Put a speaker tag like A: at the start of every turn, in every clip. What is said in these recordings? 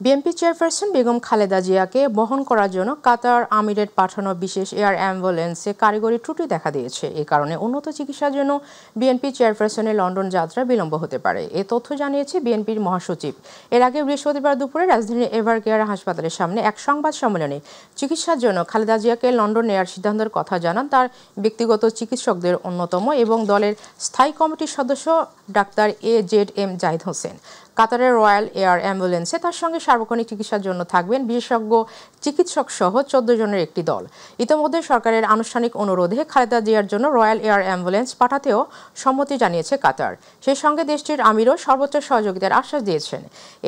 A: BNP chairperson Begum Khaleda জিয়াকে বহন করার জন্য কাতার আমিরের পাঠানো বিশেষ এয়ার অ্যাম্বুলেন্সে কারিগরি ত্রুটি দেখা দিয়েছে। এ কারণে উন্নত চিকিৎসার জন্য বিএনপি চেয়ারপারসনের লন্ডন যাত্রা বিলম্ব হতে পারে। এ তথ্য জানিয়েছে বিএনপির মহাসচিব। এর আগে বৃহস্পতিবার দুপুরে রাজধানীর এভারকেয়ার হাসপাতালের সামনে এক সংবাদ সম্মেলনে চিকিৎসার জন্য খালেদা জিয়াকে লন্ডন নেয়ার সিদ্ধান্তের কথা জানান তার ব্যক্তিগত চিকিৎসকদের অন্যতম এবং দলের স্থায়ী কমিটির সদস্য ডাক্তার AZM জাহিদ হোসেন। কাতারের রয়্যাল এয়ার অ্যাম্বুলেন্সে তার সঙ্গে সার্বক্ষণিক চিকিৎসার জন্য থাকবেন বিশেষজ্ঞ চিকিৎসক সহ 14 জনের একটি দল। ইতিমধ্যে সরকারের আনুষ্ঠানিক অনুরোধে খালেদা জিয়ার জন্য রয়্যাল এয়ার অ্যাম্বুলেন্স পাঠাতেও সম্মতি জানিয়েছে কাতার। সেই সঙ্গে দেশটির আমিরও সর্বোচ্চ সহযোগিতার আশ্বাস দিয়েছেন।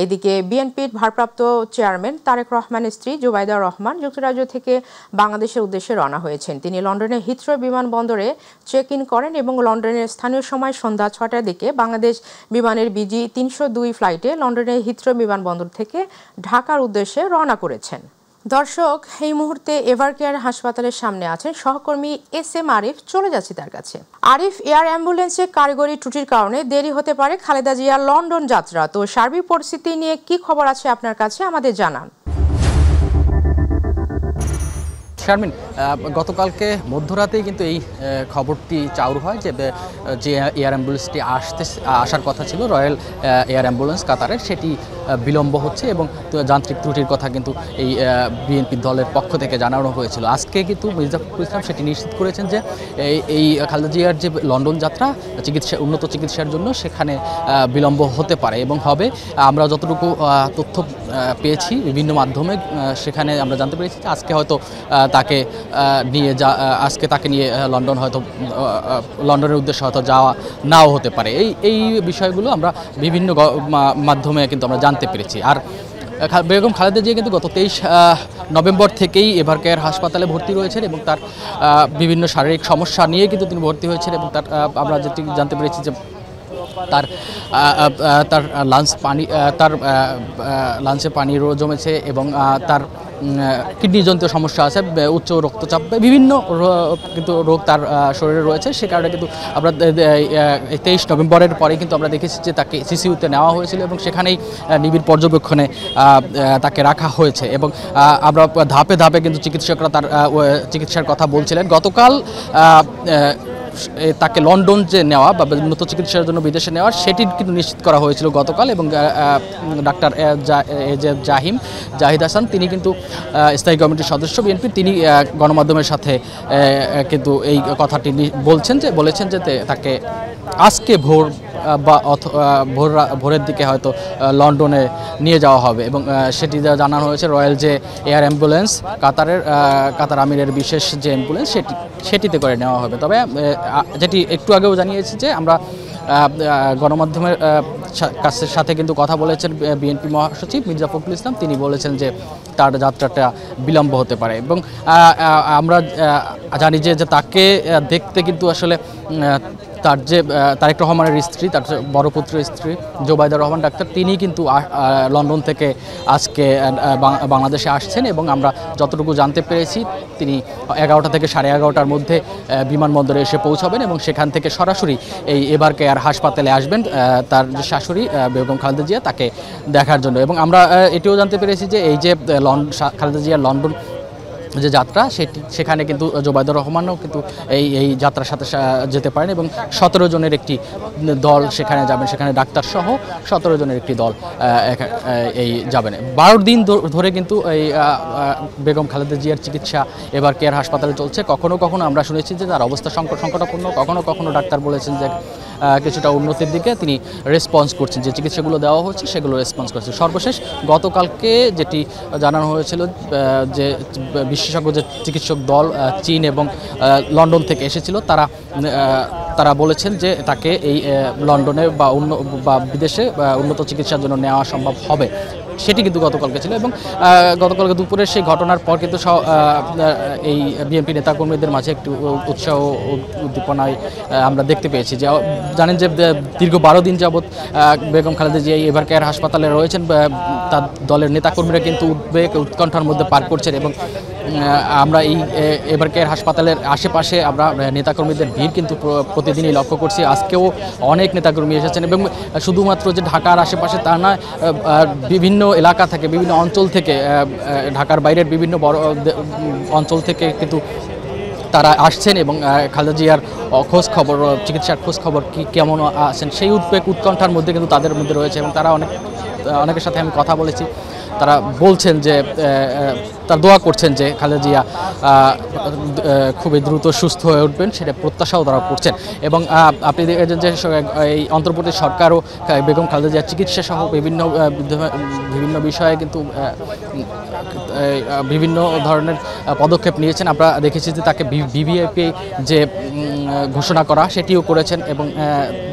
A: এদিকে বিএনপির ভারপ্রাপ্ত চেয়ারম্যান তারেক রহমানের স্ত্রী জুবাইদা রহমান যুক্তরাজ্য থেকে বাংলাদেশের উদ্দেশ্যে রওনা হয়েছেন। তিনি লন্ডনের হিথ্রো বিমানবন্দরে চেক ইন করেন এবং লন্ডনের স্থানীয় সময় সন্ধ্যা 6টার দিকে বাংলাদেশ বিমানের BG 302 ফ্লাইটে লন্ডনের হিথ্রো বিমানবন্দর থেকে ঢাকার উদ্দেশ্যে রওনা করেছেন। দর্শক, এই মুহূর্তে এভারকেয়ার হাসপাতালের সামনে আছেন সহকর্মী SM আরিফ। চলে যাচ্ছি তার কাছে। আরিফ, এয়ার অ্যাম্বুলেন্সে কারিগরি ত্রুটির কারণে দেরি হতে পারে খালেদা জিয়ার লন্ডন যাত্রা। তো সার্বিক পরিস্থিতি নিয়ে কি খবর আছে আপনার কাছে, আমাদের জানান।
B: শারমিন, গতকালকে মধ্যরাতেই কিন্তু এই খবরটি চাউর হয় যে এয়ার অ্যাম্বুলেন্সটি আসার কথা ছিল রয়্যাল এয়ার অ্যাম্বুলেন্স কাতারের, সেটি বিলম্ব হচ্ছে এবং যান্ত্রিক ত্রুটির কথা কিন্তু এই বিএনপি দলের পক্ষ থেকে জানানো হয়েছিল। আজকে কিন্তু মির্জা ফখরুল ইসলাম সেটি নিশ্চিত করেছেন যে এই খালেদা জিয়ার যে লন্ডন যাত্রা উন্নত চিকিৎসার জন্য সেখানে বিলম্ব হতে পারে এবং হবে। আমরা যতটুকু তথ্য পেয়েছি বিভিন্ন মাধ্যমে, সেখানে আমরা জানতে পেরেছি যে আজকে হয়তো তাকে নিয়ে লন্ডনের উদ্দেশ্যে হয়তো যাওয়া নাও হতে পারে। এই বিষয়গুলো আমরা বিভিন্ন মাধ্যমে কিন্তু আমরা জানতে পেরেছি। আর বেগম খালেদা জিয়া কিন্তু গত 23 নভেম্বর থেকেই এভারকেয়ার হাসপাতালে ভর্তি রয়েছেন এবং তার বিভিন্ন শারীরিক সমস্যা নিয়ে কিন্তু তিনি ভর্তি হয়েছেন এবং আমরা যেটি জানতে পেরেছি যে তার লাঞ্চে পানি জমেছে এবং তার কিডনিজনিত সমস্যা আছে, উচ্চ রক্তচাপ, বিভিন্ন কিন্তু রোগ তার শরীরে রয়েছে। সে কারণে কিন্তু আমরা 23 নভেম্বরের পরে কিন্তু আমরা দেখেছি যে তাকে CCUতে নেওয়া হয়েছিল এবং সেখানেই নিবিড় পর্যবেক্ষণে তাকে রাখা হয়েছে এবং আমরা ধাপে ধাপে কিন্তু চিকিৎসকরা তার চিকিৎসার কথা বলছিলেন। গতকাল তাকে লন্ডন যে নেওয়া বা উন্নত চিকিৎসার জন্য বিদেশে নেওয়ার সেটি কিন্তু নিশ্চিত করা হয়েছিল গতকাল এবং ডাক্তার জাহিদ হাসান, তিনি কিন্তু স্থায়ী কমিটির সদস্য বিএনপি, তিনি গণমাধ্যমের সাথে কিন্তু এই কথাটি বলেছেন যে তাকে আজকে ভোরের দিকে হয়তো লন্ডনে নিয়ে যাওয়া হবে এবং সেটি জানানো হয়েছে রয়্যাল যে এয়ার অ্যাম্বুলেন্স কাতার আমিরের বিশেষ যে অ্যাম্বুলেন্স সেটিতে করে নেওয়া হবে। তবে যেটি একটু আগেও জানিয়েছি যে আমরা গণমাধ্যমের সাথে কিন্তু কথা বলেছেন বিএনপি মহাসচিব মির্জা ফখরুল ইসলাম, তিনি বলেছেন যে তার যাত্রাটা বিলম্ব হতে পারে এবং আমরা জানি যে তাকে দেখতে কিন্তু আসলে তার যে তারেক রহমানের স্ত্রী, তার বড় পুত্রের স্ত্রী জুবাইদা রহমান ডাক্তার, তিনি কিন্তু লন্ডন থেকে আজকে বাংলাদেশে আসছেন এবং আমরা যতটুকু জানতে পেরেছি তিনি 11টা থেকে 11:30টার মধ্যে বিমানবন্দরে এসে পৌঁছাবেন এবং সেখান থেকে সরাসরি এই এভারকেয়ার হাসপাতালে আসবেন তার যে শাশুড়ি বেগম খালেদা জিয়া তাকে দেখার জন্য। এবং আমরা এটিও জানতে পেরেছি যে এই যে খালেদা জিয়ার লন্ডন যে যাত্রা সেখানে কিন্তু জুবাইদা রহমানও কিন্তু এই যাত্রার সাথে যেতে পারেন এবং 17 জনের একটি দল সেখানে যাবেন, সেখানে ডাক্তার সহ 17 জনের একটি দল এই যাবেন। 12 দিন ধরে কিন্তু এই বেগম খালেদা জিয়ার চিকিৎসা এভারকেয়ার হাসপাতালে চলছে। কখনো কখনো আমরা শুনেছি যে তার অবস্থা সংকটাপন্ন, কখনো কখনো ডাক্তার বলেছেন যে কিছুটা উন্নতির দিকে তিনি রেসপন্স করছেন, যে চিকিৎসাগুলো দেওয়া হচ্ছে সেগুলো রেসপন্স করছে। সর্বশেষ গতকালকে যেটি জানানো হয়েছিল যে বিশেষজ্ঞ যে চিকিৎসক দল চীন এবং লন্ডন থেকে এসেছিল তারা বলেছেন যে তাকে এই লন্ডনে বা বিদেশে উন্নত চিকিৎসার জন্য নেওয়া সম্ভব হবে, সেটি কিন্তু গতকালকে ছিল। এবং গতকালকে দুপুরে সেই ঘটনার পর কিন্তু এই বিএনপি নেতাকর্মীদের মাঝে একটু উৎসাহ উদ্দীপনায় আমরা দেখতে পেয়েছি। যে জানেন যে দীর্ঘ 12 দিন যাবৎ বেগম খালেদা জিয়া এভারকেয়ার হাসপাতালে রয়েছেন, তার দলের নেতাকর্মীরা কিন্তু উৎকণ্ঠার মধ্যে পার করছেন এবং আমরা এবার কেয়ার হাসপাতালের আশেপাশে আমরা নেতাকর্মীদের ভিড় কিন্তু প্রতিদিনই লক্ষ্য করছি। আজকেও অনেক নেতাকর্মী এসেছেন এবং শুধুমাত্র যে ঢাকার আশেপাশে তা না, বিভিন্ন এলাকা থেকে, বিভিন্ন অঞ্চল থেকে, ঢাকার বাইরের বিভিন্ন বড় অঞ্চল থেকে কিন্তু তারা আসছেন এবং খালেদা জিয়ার খোঁজ খবর, চিকিৎসার খোঁজ খবর কেমন আছেন সেই উদ্বেগ উৎকণ্ঠার মধ্যে কিন্তু তাদের মধ্যে রয়েছে। এবং তারা অনেকের সাথে আমি কথা বলেছি, তারা বলছেন যে তার দোয়া করছেন যে খালেদা জিয়া খুবই দ্রুত সুস্থ হয়ে উঠবেন, সেটা প্রত্যাশাও তারা করছেন। এবং আপনি দেখেছেন যে এই অন্তর্বর্তী সরকারও বেগম খালেদা জিয়ার চিকিৎসা সহ বিভিন্ন বিষয়ে কিন্তু বিভিন্ন ধরনের পদক্ষেপ নিয়েছেন। আমরা দেখেছি যে তাকে ভিভিআইপি যে ঘোষণা করা সেটিও করেছেন এবং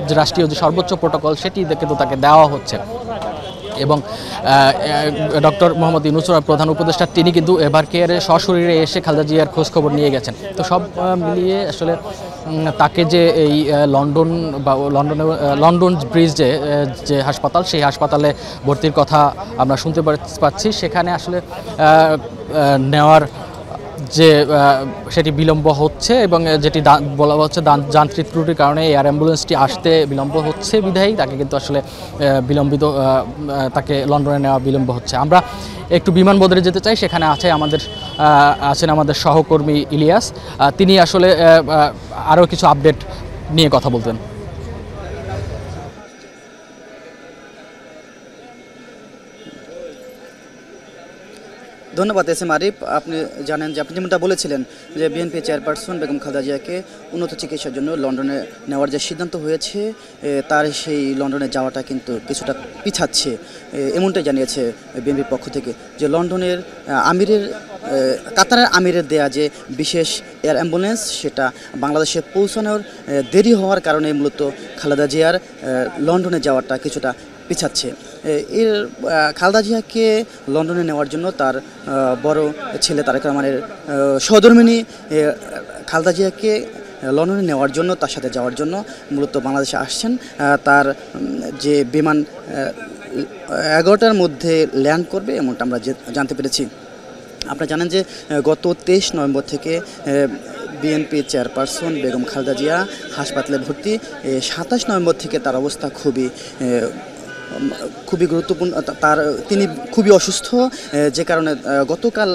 B: যে রাষ্ট্রীয় যে সর্বোচ্চ প্রোটোকল সেটি কিন্তু তাকে দেওয়া হচ্ছে। এবং ডক্টর মোহাম্মদ ইউনূস প্রধান উপদেষ্টা তিনি কিন্তু এভার কেয়ারে সশরীরে এসে খালেদা জিয়ার খোঁজখবর নিয়ে গেছেন। তো সব মিলিয়ে আসলে তাকে যে এই লন্ডন ব্রিজ যে হাসপাতাল, সেই হাসপাতালে ভর্তির কথা আমরা শুনতে পাচ্ছি। সেখানে আসলে নেওয়ার যে সেটি বিলম্ব হচ্ছে এবং যেটি বলা হচ্ছে যান্ত্রিক ত্রুটির কারণে এয়ার অ্যাম্বুলেন্সটি আসতে বিলম্ব হচ্ছে বিধায়ী তাকে কিন্তু আসলে তাকে লন্ডনে নেওয়া বিলম্ব হচ্ছে। আমরা একটু বিমানবন্দরে যেতে চাই, সেখানে আছেন আমাদের সহকর্মী ইলিয়াস। তিনি আসলে আরও কিছু আপডেট নিয়ে কথা বলতেন।
C: ধন্যবাদ এস এম আরিফ। আপনি জানেন যে আপনি যেমনটা বলেছিলেন যে বিএনপি চেয়ারপারসন বেগম খালেদা জিয়াকে উন্নত চিকিৎসার জন্য লন্ডনে নেওয়ার যে সিদ্ধান্ত হয়েছে, তার সেই লন্ডনে যাওয়াটা কিন্তু কিছুটা পিছাচ্ছে, এমনটাই জানিয়েছে বিএনপির পক্ষ থেকে। যে লন্ডনের কাতারের আমিরের দেয়া যে বিশেষ এয়ার অ্যাম্বুলেন্স, সেটা বাংলাদেশে পৌঁছানোর দেরি হওয়ার কারণে মূলত খালেদা জিয়ার লন্ডনে যাওয়াটা কিছুটা পিছাচ্ছে। খালেদা জিয়াকে লন্ডনে নেওয়ার জন্য তার বড় ছেলে তারেক রহমানের সহধর্মিণী খালেদা জিয়াকে লন্ডনে নেওয়ার জন্য, তার সাথে যাওয়ার জন্য মূলত বাংলাদেশে আসছেন। তার যে বিমান 11টার মধ্যে ল্যান্ড করবে এমনটা আমরা জানতে পেরেছি। আপনারা জানেন যে গত 23 নভেম্বর থেকে বিএনপি চেয়ারপারসন বেগম খালেদা জিয়া হাসপাতালে ভর্তি। 27 নভেম্বর থেকে তার অবস্থা খুবই গুরুত্বপূর্ণ। তিনি খুবই অসুস্থ, যে কারণে গতকাল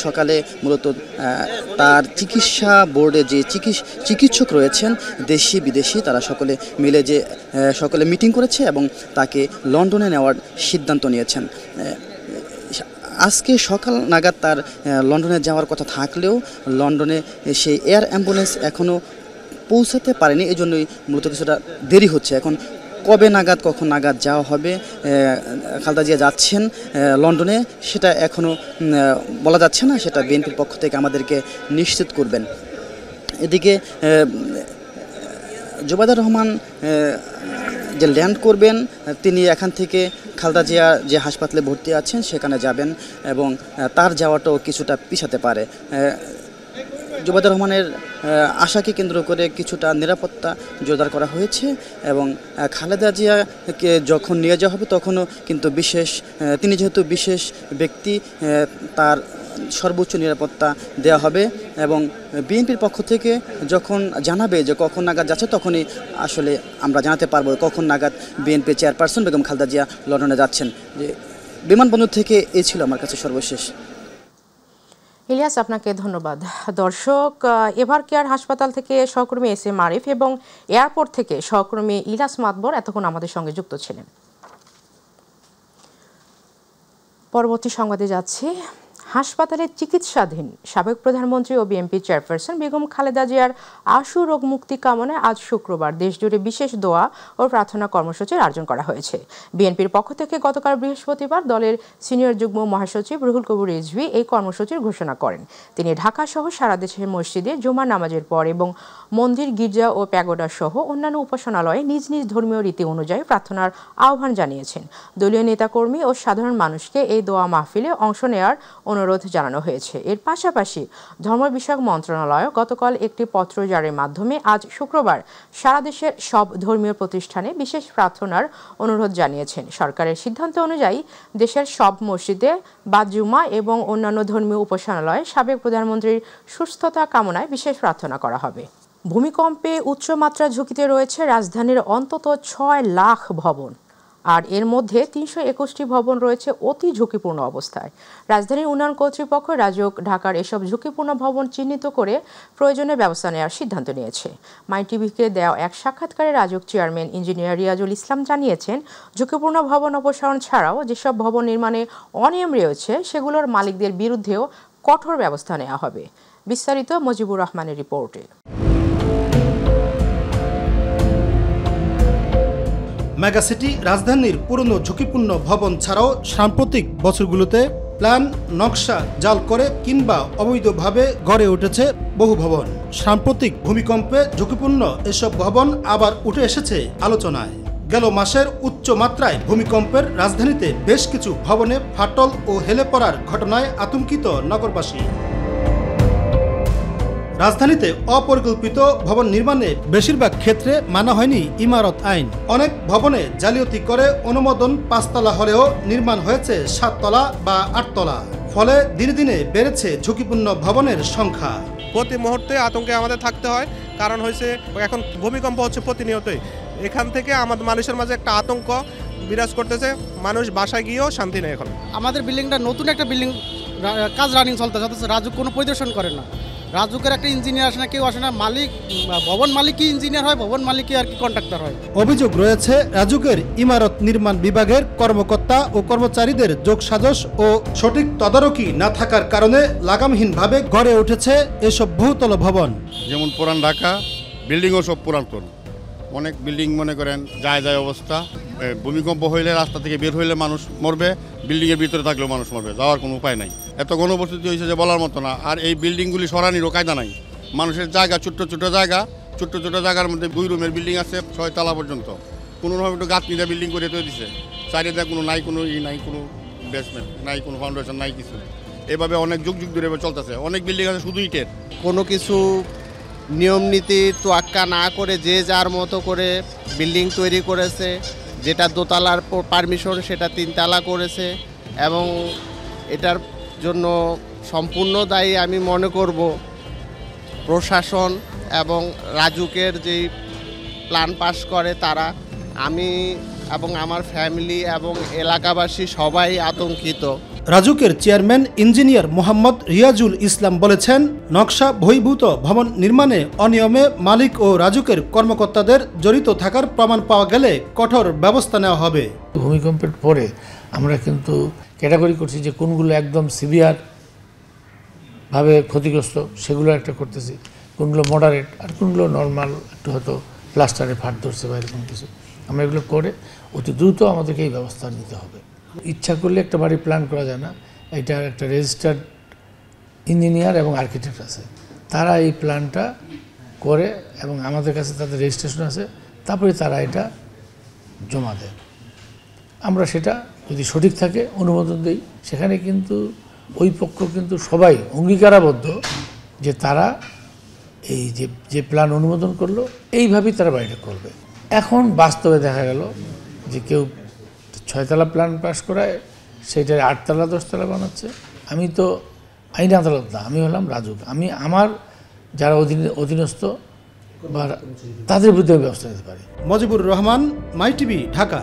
C: সকালে মূলত তার চিকিৎসা বোর্ডে যে চিকিৎসক রয়েছেন দেশি বিদেশি, তারা সকলে মিটিং করেছে এবং তাকে লন্ডনে নেওয়ার সিদ্ধান্ত নিয়েছেন। আজকে সকাল নাগাদ তার লন্ডনে যাওয়ার কথা থাকলেও লন্ডনে সেই এয়ার অ্যাম্বুলেন্স এখনও পৌঁছাতে পারেনি, এই জন্যই মূলত কিছুটা দেরি হচ্ছে। এখন কখন নাগাদ যাওয়া হবে, খালেদা জিয়া যাচ্ছেন লন্ডনে, সেটা এখনও বলা যাচ্ছে না। সেটা বিএনপির পক্ষ থেকে আমাদেরকে নিশ্চিত করবেন। এদিকে জুবাইদুর রহমান যে ল্যান্ড করবেন, তিনি এখান থেকে খালেদা জিয়া যে হাসপাতালে ভর্তি আছেন সেখানে যাবেন এবং তার যাওয়াটাও কিছুটা পিছাতে পারে। জুবাইদুর রহমানের আশাকে কেন্দ্র করে কিছুটা নিরাপত্তা জোরদার করা হয়েছে এবং খালেদা জিয়াকে যখন নিয়ে যাওয়া হবে তখনও কিন্তু তিনি যেহেতু বিশেষ ব্যক্তি, তার সর্বোচ্চ নিরাপত্তা দেওয়া হবে এবং বিএনপির পক্ষ থেকে যখন জানাবে যে কখন নাগাদ যাচ্ছে, তখনই আসলে আমরা জানাতে পারবো কখন নাগাদ বিএনপি চেয়ারপারসন বেগম খালেদা জিয়া লন্ডনে যাচ্ছেন। যে বিমানবন্দর থেকে এই ছিল আমার কাছে সর্বশেষ।
A: ইলিয়াস, আপনাকে ধন্যবাদ। দর্শক, এভার কেয়ার হাসপাতাল থেকে সহকর্মী এস এম আরিফ এবং এয়ারপোর্ট থেকে সহকর্মী ইলিয়াস মাতবর এতক্ষণ আমাদের সঙ্গে যুক্ত ছিলেন। পরবর্তী সংবাদে যাচ্ছি। হাসপাতালে চিকিৎসাধীন সাবেক প্রধানমন্ত্রী ও বিএনপি চেয়ারপারসন বেগম খালেদা জিয়ার আশু রোগ মুক্তি কামনায় আজ শুক্রবার দেশজুড়ে বিশেষ দোয়া ও প্রার্থনা কর্মসূচির আয়োজন করা হয়েছে। বিএনপির পক্ষ থেকে গতকাল বৃহস্পতিবার দলের সিনিয়র যুগ্ম মহাসচিব রুহুল কবির রিজভী এই কর্মসূচির ঘোষণা করেন। তিনি ঢাকা সহ সারা দেশের মসজিদে জুমার নামাজের পর এবং মন্দির, গির্জা ও প্যাগোডা সহ অন্যান্য উপাসনালয়ে নিজ নিজ ধর্মীয় রীতি অনুযায়ী প্রার্থনার আহ্বান জানিয়েছেন। দলীয় নেতাকর্মী ও সাধারণ মানুষকে এই দোয়া মাহফিলে অংশ নেওয়ার অনুরোধ জানানো হয়েছে। এর পাশাপাশি ধর্ম বিষয়ক মন্ত্রণালয় গতকাল একটি পত্র জারির মাধ্যমে আজ শুক্রবার সারা দেশের সব ধর্মীয় প্রতিষ্ঠানে বিশেষ প্রার্থনার অনুরোধ জানিয়েছেন। সরকারের সিদ্ধান্ত অনুযায়ী দেশের সব মসজিদে বাদ জুমা এবং অন্যান্য ধর্মীয় উপাসনালয়ে সাবেক প্রধানমন্ত্রীর সুস্থতা কামনায় বিশেষ প্রার্থনা করা হবে। ভূমিকম্পে উচ্চমাত্রা ঝুঁকিতে রয়েছে রাজধানীর অন্তত 6 লাখ ভবন, আর এর মধ্যে 321টি ভবন রয়েছে অতি ঝুঁকিপূর্ণ অবস্থায়। রাজধানীর উন্নয়ন কর্তৃপক্ষ রাজউক ঢাকার এসব ঝুঁকিপূর্ণ ভবন চিহ্নিত করে প্রয়োজনীয় ব্যবস্থা নেওয়ার সিদ্ধান্ত নিয়েছে। মাই টিভিকে দেওয়া এক সাক্ষাৎকারে রাজউক চেয়ারম্যান ইঞ্জিনিয়ার রিয়াজুল ইসলাম জানিয়েছেন, ঝুঁকিপূর্ণ ভবন অপসারণ ছাড়াও যেসব ভবন নির্মাণে অনিয়ম রয়েছে সেগুলোর মালিকদের বিরুদ্ধেও কঠোর ব্যবস্থা নেওয়া হবে। বিস্তারিত মজিবুর রহমানের রিপোর্টে।
D: মেগাসিটি রাজধানীর পুরনো ঝুঁকিপূর্ণ ভবন ছাড়াও সাম্প্রতিক বছরগুলোতে প্ল্যান নকশা জাল করে কিংবা অবৈধভাবে গড়ে উঠেছে বহু ভবন। সাম্প্রতিক ভূমিকম্পে ঝুঁকিপূর্ণ এসব ভবন আবার উঠে এসেছে আলোচনায়। গেল মাসের উচ্চ মাত্রায় ভূমিকম্পের রাজধানীতে বেশ কিছু ভবনে ফাটল ও হেলে পড়ার ঘটনায় আতঙ্কিত নগরবাসী। রাজধানীতে অপরিকল্পিত ভবন নির্মাণে বেশিরভাগ ক্ষেত্রে মানা হয়নি ইমারত আইন। অনেক ভবনে জালিয়াতি করে অনুমোদন 5 তলা হলেও নির্মাণ হয়েছে 7 তলা বা 8 তলা। ফলে দিনে দিনে বেড়েছে ঝুঁকিপূর্ণ ভবনের সংখ্যা।
E: প্রতি মুহূর্তে আতঙ্কে আমাদের থাকতে হয়, কারণ হয়েছে এখন ভূমিকম্প হচ্ছে প্রতিনিয়তই। এখান থেকে আমাদের মানুষের মাঝে একটা আতঙ্ক বিরাজ করতেছে, মানুষ বাসায় গিয়েও শান্তি নেই। এখন
F: আমাদের বিল্ডিংটা নতুন একটা বিল্ডিং কাজ রানিং চলতেছে, রাজুক কোনো পরিদর্শন করে না। রাজুকের একটা ইঞ্জিনিয়ার আসে না, কেউ আসে না। মালিক ভবন মালিকই ইঞ্জিনিয়ার হয়, ভবন মালিকই আর কি কন্ট্রাক্টর হয়।
D: অভিযোগ রয়েছে রাজুকের ইমারত নির্মাণ বিভাগের কর্মকর্তা ও কর্মচারীদের যোগসাজশ ও সঠিক তদারকি না থাকার কারণে লাগামহীনভাবে গড়ে উঠেছে এসব বহুতল ভবন।
G: যেমন পুরান ঢাকা বিল্ডিংও সব পুরাতন, অনেক বিল্ডিং মনে করেন যায় অবস্থা। ভূমিকম্প হইলে রাস্তা থেকে বের হইলে মানুষ মরবে, বিল্ডিংয়ের ভিতরে থাকলেও মানুষ মরবে, যাওয়ার কোনো উপায় নাই। এত গণবসতি হয়েছে যে বলার মতো না। আর এই বিল্ডিংগুলি সরানিরও কায়দা নাই। মানুষের জায়গা ছোট্ট ছোট জায়গার মধ্যে 2 রুমের বিল্ডিং আছে 6 তলা পর্যন্ত। কোনোভাবে একটু গাঁথনিটা বিল্ডিং করে তৈরি দিচ্ছে, চারিদিকে কোনো নাই, কোনো নাই, কোনো বেসমেন্ট নাই, কোনো ফাউন্ডেশন নাই কিছু। এভাবে অনেক যুগ ধরে চলতেছে। অনেক বিল্ডিং আছে শুধু ইটের।
H: কোনো কিছু নিয়ম নীতি তোয়াক্কা না করে যে যার মতো করে বিল্ডিং তৈরি করেছে। যেটা 2 তলার পারমিশন সেটা 3 তলা করেছে, এবং এটার জন্য সম্পূর্ণ দায়ী আমি মনে করব প্রশাসন এবং রাজুকের যেই প্ল্যান পাস করে তারা। আমি এবং আমার ফ্যামিলি এবং এলাকাবাসী সবাই আতঙ্কিত।
D: রাজুকের চেয়ারম্যান ইঞ্জিনিয়ার মোহাম্মদ রিয়াজুল ইসলাম বলেছেন, নকশা বহির্ভূত ভবন নির্মাণে অনিয়মে মালিক ও রাজুকের কর্মকর্তাদের জড়িত থাকার প্রমাণ পাওয়া গেলে কঠোর ব্যবস্থা নেওয়া হবে।
I: ভূমিকম্পের পরে আমরা কিন্তু ক্যাটাগরি করছি যে কোনগুলো একদম সিভিয়ার ভাবে ক্ষতিগ্রস্ত সেগুলো একটা করতেছি, কোনগুলো মডারেট আর কোনগুলো নর্মাল একটু হয়তো প্লাস্টারে ফাট ধরছে বা এরকম কিছু। আমরা এগুলো করে অতি দ্রুত আমাদেরকে এই ব্যবস্থা নিতে হবে। ইচ্ছা করলে একটা বাড়ি প্ল্যান করা যায় না, এটার একটা রেজিস্টার্ড ইঞ্জিনিয়ার এবং আর্কিটেক্ট আছে, তারা এই প্ল্যানটা করে এবং আমাদের কাছে তাদের রেজিস্ট্রেশন আছে, তারপরে তারা এটা জমা দেয়। আমরা সেটা যদি সঠিক থাকে অনুমোদন দিই। সেখানে কিন্তু ওই পক্ষ কিন্তু সবাই অঙ্গীকারাবদ্ধ যে তারা এই যে প্ল্যান অনুমোদন করলো এইভাবেই তারা বাড়িটা করবে। এখন বাস্তবে দেখা গেল যে কেউ 6 তলা প্ল্যান পাস করায় সেটা 8 তলা 10 তলা বানাচ্ছে। আমি তো আইন আদালত না, আমি হলাম রাজুক। আমি আমার যারা অধীনস্থ বা তাদের বিরুদ্ধে ব্যবস্থা নিতে পারি।
D: মজিবুর রহমান, মাই টিভি, ঢাকা।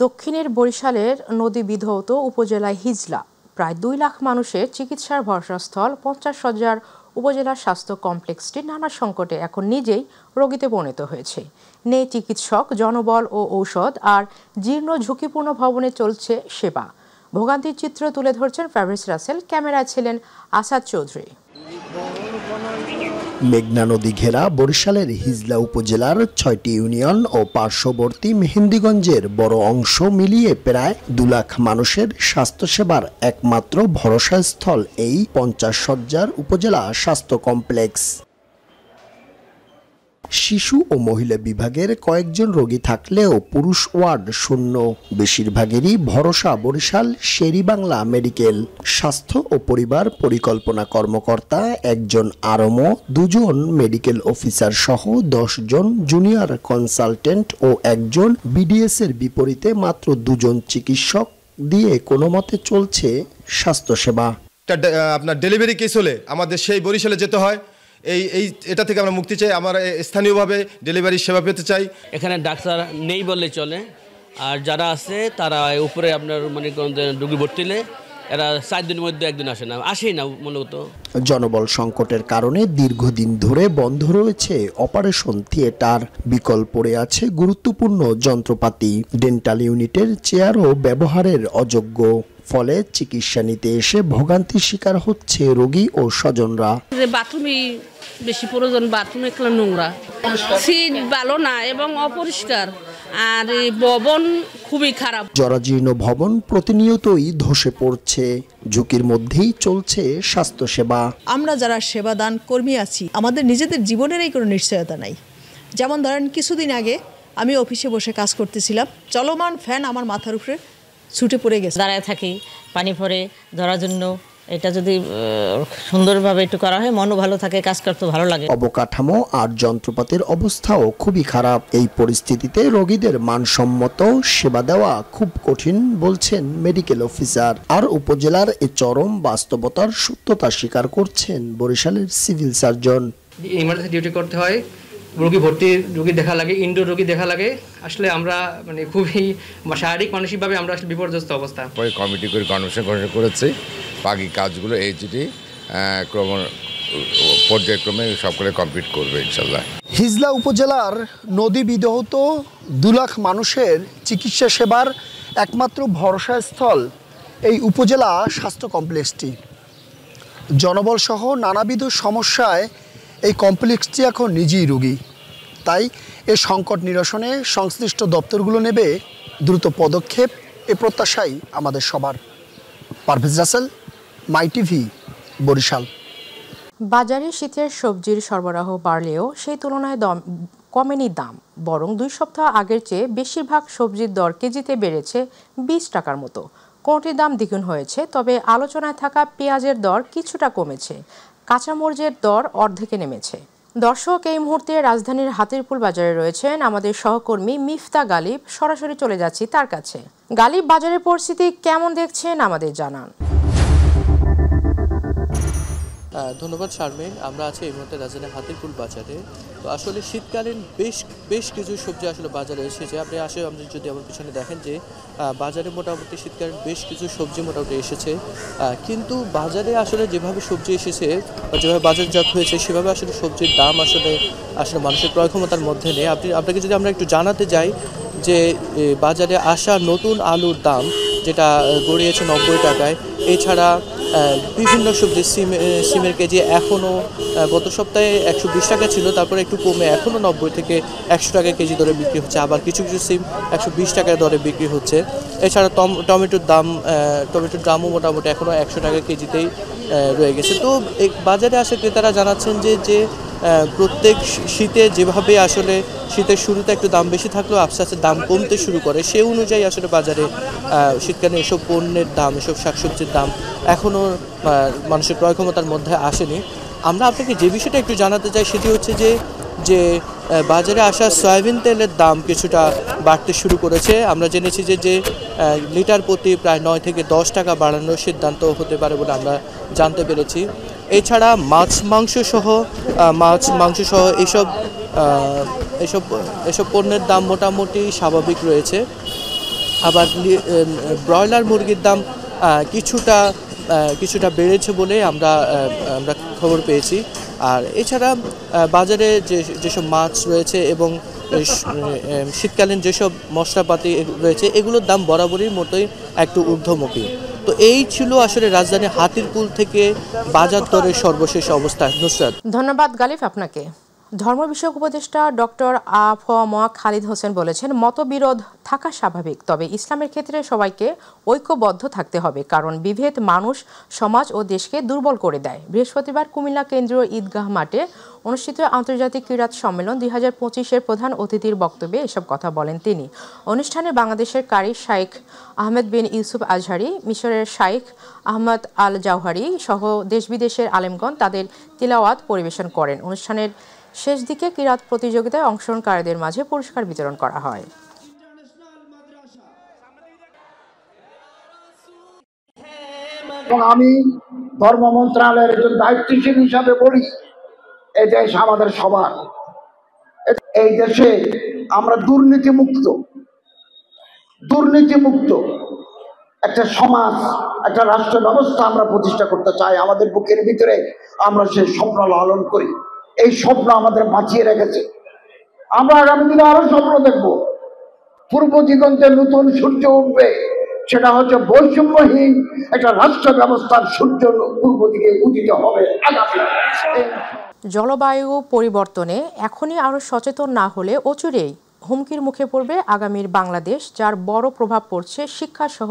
A: দক্ষিণের বরিশালের নদী বিধৌত উপজেলায় হিজলা প্রায় 2 লাখ মানুষের চিকিৎসার ভরসাস্থল 50 শয্যার উপজেলা স্বাস্থ্য কমপ্লেক্সটি নানা সংকটে এখন নিজেই রোগীতে পরিণত হয়েছে। নেই চিকিৎসক, জনবল ও ঔষধ, আর জীর্ণ ঝুঁকিপূর্ণ ভবনে চলছে সেবা। ভোগান্তির চিত্র তুলে ধরছেন ফেব্রিস রাসেল, ক্যামেরায় ছিলেন আসাদ চৌধুরী।
J: মেঘনা নদী ঘেরা বরিশালের হিজলা উপজেলার 6টি ইউনিয়ন ও পার্শ্ববর্তী মেহেন্দিগঞ্জের বড় অংশ মিলিয়ে প্রায় 2 লাখ মানুষের স্বাস্থ্যসেবার একমাত্র ভরসাস্থল এই 50 শয্যার উপজেলা স্বাস্থ্য কমপ্লেক্স। শিশু ও মহিলা বিভাগের কয়েকজন রোগী থাকলেও পুরুষ ওয়ার্ড শূন্য। বেশিরভাগেরই ভরসা বরিশাল শের-ই-বাংলা মেডিকেল। স্বাস্থ্য ও পরিবার পরিকল্পনা কর্মকর্তা একজন আরমো, 2 জন মেডিকেল অফিসার সহ 10 জন জুনিয়র কনসালটেন্ট ও একজন বিডিএস এর বিপরীতে মাত্র 2 জন চিকিৎসক দিয়ে কোনো মতে চলছে স্বাস্থ্যসেবা।
K: আপনার ডেলিভারি কেস হলে আমাদের সেই বরিশালে যেতে হয়। এটা থেকে আমরা মুক্তি চাই। আমরা স্থানীয়ভাবে ডেলিভারি সেবা পেতে চাই।
L: এখানে ডাক্তার নেই বললে চলে, আর যারা আছে তারা উপরে আপনার মানে রোগী ভর্তি হলে এরা 4 দিনের মধ্যে একদিন আসেই না মূলত।
J: জনবল সংকটের কারণে দীর্ঘদিন ধরে বন্ধ রয়েছে অপারেশন থিয়েটার। বিকল পড়ে আছে গুরুত্বপূর্ণ যন্ত্রপাতি। ডেন্টাল ইউনিটের চেয়ারও ব্যবহারের অযোগ্য। ফলে চিকিৎসা নিতে এসে ভোগান্তির শিকার হচ্ছে রোগী ও স্বজনরা।
M: বাথরুমে বেশি প্রয়োজন, বাথরুমে নোংরা, সিট ভালো না এবং অপরিষ্কার, আর ভবন খুবই খারাপ।
J: জরাজীর্ণ ভবন প্রতিনিয়তই ধসে পড়ছে। ঝুঁকির মধ্যেই চলছে স্বাস্থ্যসেবা।
N: আমরা যারা সেবাদান কর্মী আছি, আমাদের নিজেদের জীবনেরই কোনো নিশ্চয়তা নাই। যেমন ধরেন কিছুদিন আগে আমি অফিসে বসে কাজ করতেছিলাম, চলমান ফ্যান আমার মাথার উপরে ছুটে পড়ে গেছে।
O: দাঁড়ায় থাকি, পানি পড়ে, ধরার জন্য এটা যদি সুন্দরভাবে একটু করা হয় মনও ভালো থাকে, কাজ করতে ভালো লাগে।
J: অবকাঠামো আর যন্ত্রপাতির অবস্থাও খুবই খারাপ। এই পরিস্থিতিতে রোগীদের মানসম্মত সেবা দেওয়া খুব কঠিন বলছেন মেডিকেল অফিসার। আর উপজেলার এই চরম বাস্তবতার সত্যতা স্বীকার করছেন বরিশালের সিভিল সার্জন।
P: ইমার্জেন্সি ডিউটি করতে হয়, রোগী ভর্তি, রোগী দেখা লাগে, ইনডোর রোগী দেখা লাগে। আসলে আমরা মানে খুবই শারীরিক মানসিকভাবে আমরা আসলে বিপর্যস্ত অবস্থা।
Q: পরে কমিটি করে কনভেনশন করেছে, বাকি কাজগুলো এইচডি পর্যায়ক্রমে সকলে কমপ্লিট করবে ইনশাল্লাহ।
J: হিজলা উপজেলার নদী বিধৌত 2 লাখ মানুষের চিকিৎসা সেবার একমাত্র ভরসা স্থল এই উপজেলা স্বাস্থ্য কমপ্লেক্সটি। জনবল সহ নানাবিধ সমস্যায় এই কমপ্লেক্সটি এখন নিজেই রোগী। তাই এ সংকট নিরসনে সংশ্লিষ্ট দপ্তরগুলো নেবে দ্রুত পদক্ষেপ, এ প্রত্যাশাই আমাদের সবার। পারভেজ রাসেল, মাই টিভি, বরিশাল।
A: বাজারে শীতের সবজির সরবরাহ বাড়লেও সেই তুলনায় কমেনি দাম, বরং 2 সপ্তাহ আগের চেয়ে বেশিরভাগ সবজির দর কেজিতে বেড়েছে 20 টাকার মতো। কোনটির দাম দ্বিগুণ হয়েছে, তবে আলোচনায় থাকা পেঁয়াজের দর কিছুটা কমেছে, কাঁচামরিচের দর অর্ধেকে নেমেছে। দর্শক, এই মুহূর্তে রাজধানীর হাতিরপুল বাজারে রয়েছেন আমাদের সহকর্মী মিফতা গালিব। সরাসরি চলে যাচ্ছি তার কাছে। গালিব, বাজারের পরিস্থিতি কেমন দেখছেন আমাদের জানান।
R: ধন্যবাদ শারমিন। আমরা আছি এই মুহূর্তে রাজধানীর হাতিরপুল বাজারে। তো আসলে শীতকালীন বেশ কিছু সবজি আসলে বাজারে এসেছে। আপনি যদি আমার পিছনে দেখেন যে বাজারে মোটামুটি শীতকালীন বেশ কিছু সবজি মোটামুটি এসেছে, কিন্তু বাজারে আসলে যেভাবে সবজি এসেছে বা যেভাবে বাজারজাত হয়েছে সেভাবে আসলে সবজির দাম আসলে মানুষের ক্রয় ক্ষমতার মধ্যে নেই। আপনাকে যদি আমরা একটু জানাতে যাই যে বাজারে আসা নতুন আলুর দাম যেটা গড়িয়েছে 90 টাকায়। এছাড়া বিভিন্ন সবজি, সিমের কেজি এখনও গত সপ্তাহে 120 টাকা ছিল, তারপরে একটু কমে এখনও 90 থেকে 100 টাকা কেজি দরে বিক্রি হচ্ছে। আবার কিছু সিম 120 টাকা দরে বিক্রি হচ্ছে। এছাড়া টমেটোর দামও মোটামুটি এখনও 100 টাকা কেজিতেই রয়ে গেছে। তো এই বাজারে আসে ক্রেতারা জানাচ্ছেন যে প্রত্যেক শীতে যেভাবে আসলে শীতের শুরুতে একটু দাম বেশি থাকলেও আস্তে আস্তে দাম কমতে শুরু করে, সেই অনুযায়ী আসলে বাজারে শীতকালে এসব পণ্যের দাম, এসব শাকসবজির দাম এখনও মানুষের ক্রয় ক্ষমতার মধ্যে আসেনি। আমরা আপনাকে যে বিষয়টা একটু জানাতে চাই সেটি হচ্ছে যে বাজারে আসা সয়াবিন তেলের দাম কিছুটা বাড়তে শুরু করেছে। আমরা জেনেছি যে লিটার প্রতি প্রায় 9 থেকে 10 টাকা বাড়ানোর সিদ্ধান্ত হতে পারে বলে আমরা জানতে পেরেছি। এছাড়া মাছ মাংস সহ এসব পণ্যের দাম মোটামুটি স্বাভাবিক রয়েছে। আবার ব্রয়লার মুরগির দাম কিছুটা বেড়েছে বলে আমরা খবর পেয়েছি। আর এছাড়া বাজারে যেসব মাছ রয়েছে এবং শীতকালীন যেসব মশলাপাতি রয়েছে এগুলোর দাম বরাবরই মতোই একটু ঊর্ধ্বমুখী। তো এই ছিল আসলে রাজধানীর হাতিরপুল থেকে বাজার দরের সর্বশেষ অবস্থা। নুসরাত,
A: ধন্যবাদ গালিব আপনাকে। ধর্ম বিষয়ক উপদেষ্টা ডক্টর আ.ফ.ম. খালিদ হোসেন বলেছেন, মতবিরোধ থাকা স্বাভাবিক, তবে ইসলামের ক্ষেত্রে সবাইকে ঐক্যবদ্ধ থাকতে হবে, কারণ বিভেদ মানুষ, সমাজ ও দেশকে দুর্বল করে দেয়। বৃহস্পতিবার কুমিল্লা কেন্দ্রীয় ঈদগাহ মাঠে অনুষ্ঠিত আন্তর্জাতিক ক্রীড়াত সম্মেলন 2025-এর প্রধান অতিথির বক্তব্যে এসব কথা বলেন তিনি। অনুষ্ঠানে বাংলাদেশের কারি শাইখ আহমেদ বিন ইউসুফ আজহারি, মিশরের শাইখ আহমদ আল জাওহারি সহ দেশ বিদেশের আলেমগণ তাদের তিলাওয়াত পরিবেশন করেন। অনুষ্ঠানের শেষ দিকে কিরাত প্রতিযোগিতায় অংশগ্রহণকারীদের মাঝে পুরস্কার বিতরণ করা হয়।
S: আমি ধর্ম মন্ত্রণালয়ের একজন দায়িত্বশীল হিসাবে বলি, এই দেশ আমাদের সবার। এই দেশে আমরা দুর্নীতিমুক্ত একটা সমাজ, একটা রাষ্ট্র ব্যবস্থা আমরা প্রতিষ্ঠা করতে চাই। আমাদের বুকের ভিতরে আমরা সেই স্বপ্ন লালন করি, এই স্বপ্ন আমাদের বাঁচিয়ে রেখেছে। আমরা আগামী দিনে আরো স্বপ্ন দেখব, পূর্ব দিগন্তে নতুন সূর্য উঠবে, সেটা হচ্ছে বৈষম্যহীন একটা রাষ্ট্র ব্যবস্থার সূর্য পূর্ব দিকে উদিত হবে আগামী।
A: জলবায়ু পরিবর্তনে এখনই আরো সচেতন না হলে অচিরেই হুমকির মুখে পড়বে আগামীর বাংলাদেশ, যার বড় প্রভাব পড়ছে শিক্ষাসহ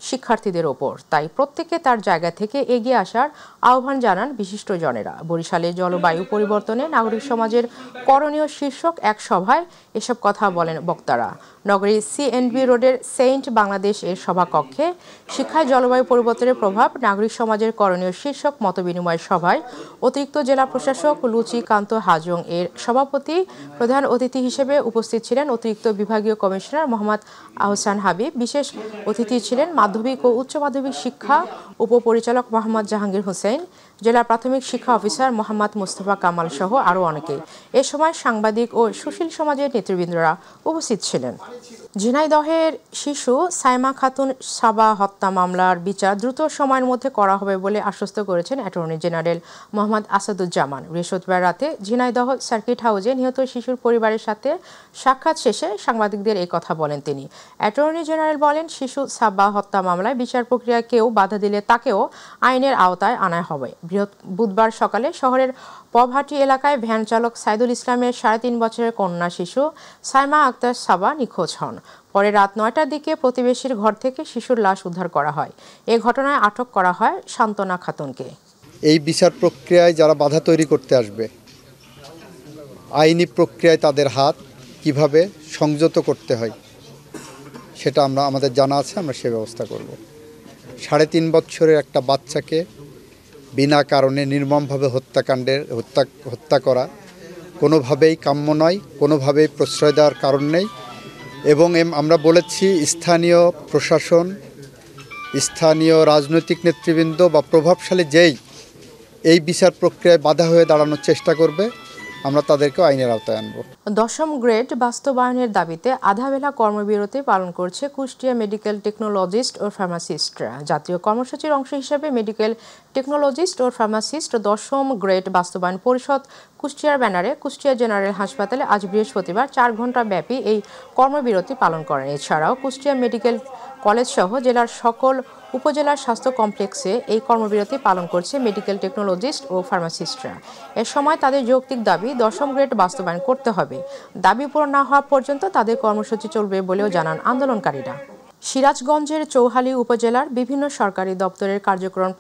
A: শিক্ষার্থীদের ওপর। তাই প্রত্যেকে তার জায়গা থেকে এগিয়ে আসার আহ্বান জানান বিশিষ্টজনেরা। বরিশালে জলবায়ু পরিবর্তনে নাগরিক সমাজের করণীয় শীর্ষক এক সভায় এসব কথা বলেন বক্তারা। নগরীর সিএনবি রোডের সেন্ট বাংলাদেশ এর সভাকক্ষে শিক্ষায় জলবায়ু পরিবর্তনের প্রভাব নাগরিক সমাজের করণীয় শীর্ষক মতবিনিময় সভায় অতিরিক্ত জেলা প্রশাসক লুচিকান্ত হাজং এর সভাপতি প্রধান অতিথি হিসেবে উপস্থিত ছিলেন অতিরিক্ত বিভাগীয় কমিশনার মোহাম্মদ আহসান হাবিব। বিশেষ অতিথি ছিলেন মাধ্যমিক ও উচ্চ মাধ্যমিক শিক্ষা উপপরিচালক মোহাম্মদ জাহাঙ্গীর হোসেন, জেলা প্রাথমিক শিক্ষা অফিসার মোহাম্মদ মুস্তফা কামাল সহ আরও অনেকে। এ সময় সাংবাদিক ও সুশীল সমাজের নেতৃবৃন্দরা উপস্থিত ছিলেন। ঝিনাইদহের শিশু সাইমা খাতুন সাবা হত্যা মামলার বিচার দ্রুত সময়ের মধ্যে করা হবে বলে আশ্বস্ত করেছেন অ্যাটর্নি জেনারেল মোহাম্মদ আসাদুজ্জামান। বৃহস্পতিবার রাতে ঝিনাইদহ সার্কিট হাউসে নিহত শিশুর পরিবারের সাথে সাক্ষাৎ শেষে সাংবাদিকদের এই কথা বলেন তিনি। অ্যাটর্নি জেনারেল বলেন, শিশু সাবা হত্যা মামলায় বিচার প্রক্রিয়া কেউ বাধা দিলে তাকেও আইনের আওতায় আনা হবে। বুধবার সকালে শহরের পভাটি এলাকায় ভ্যান চালক সাইদুল ইসলামের 3.5 বছরের কন্যা শিশু সাইমা আক্তার সাবা নিখোঁজ হন। পরে রাত 9টার দিকে প্রতিবেশীর ঘর থেকে শিশুর লাশ উদ্ধার করা হয়। এ ঘটনায় আটক করা হয় শান্তনা খাতুনকে।
T: এই বিচার প্রক্রিয়ায় যারা বাধা তৈরি করতে আসবে, আইনি প্রক্রিয়ায় তাদের হাত কিভাবে সংযত করতে হয় সেটা আমাদের জানা আছে, আমরা সে ব্যবস্থা করব। 3.5 বছরের একটা বাচ্চাকে বিনা কারণে নির্মমভাবে হত্যা করা কোনোভাবেই কাম্য নয়, কোনোভাবেই প্রশ্রয় দেওয়ার কারণ নেই। এবং আমরা বলেছি স্থানীয় প্রশাসন, স্থানীয় রাজনৈতিক নেতৃবৃন্দ বা প্রভাবশালী যেই এই বিচার প্রক্রিয়ায় বাধা হয়ে দাঁড়ানোর চেষ্টা করবে, আমরা তাদেরকেও আইনের আওতায় আনব।
A: 10ম গ্রেড বাস্তবায়নের দাবিতে আধাবেলা কর্মবিরতি পালন করছে কুষ্টিয়া মেডিকেল টেকনোলজিস্ট ও ফার্মাসিস্টরা। জাতীয় কর্মসূচির অংশ হিসেবে মেডিকেল টেকনোলজিস্ট ও ফার্মাসিস্ট 10ম গ্রেড বাস্তবায়ন পরিষদ কুষ্টিয়ার ব্যানারে কুষ্টিয়া জেনারেল হাসপাতালে আজ বৃহস্পতিবার 4 ঘণ্টা ব্যাপী এই কর্মবিরতি পালন করেন। এছাড়াও কুষ্টিয়া মেডিকেল কলেজ সহ জেলার সকল উপজেলার স্বাস্থ্য কমপ্লেক্সে এই কর্মবিরতি পালন করছে মেডিকেল টেকনোলজিস্ট ও ফার্মাসিস্টরা। এ সময় তাদের যৌক্তিক দাবি 10ম গ্রেড বাস্তবায়ন করতে হবে। দাবি পূরণ না হওয়া পর্যন্ত তাদের কর্মসূচি চলবে বলেও জানান আন্দোলনকারীরা। সিরাজগঞ্জের চৌহালি উপজেলার বিভিন্ন সরকারি দপ্তরের কার্যক্রম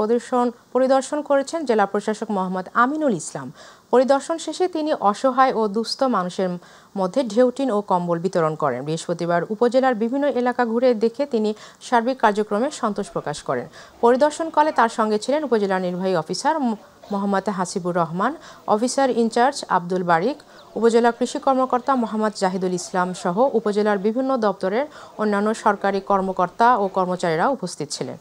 A: পরিদর্শন করেছেন জেলা প্রশাসক মোহাম্মদ আমিনুল ইসলাম। পরিদর্শন শেষে তিনি অসহায় ও দুস্থ মানুষের মধ্যে ঢেউটিন ও কম্বল বিতরণ করেন। বৃহস্পতিবার উপজেলার বিভিন্ন এলাকা ঘুরে দেখে তিনি সার্বিক কার্যক্রমে সন্তোষ প্রকাশ করেন। পরিদর্শনকালে তার সঙ্গে ছিলেন উপজেলা নির্বাহী officer Mohammad Hasibur Rahman, officer in charge Abdul Barik, উপজেলা কৃষি কর্মকর্তা মোহাম্মদ জাহিদুল ইসলাম সহ উপজেলার বিভিন্ন দপ্তরের অন্যান্য সরকারি কর্মকর্তা ও কর্মচারীরা উপস্থিত ছিলেন।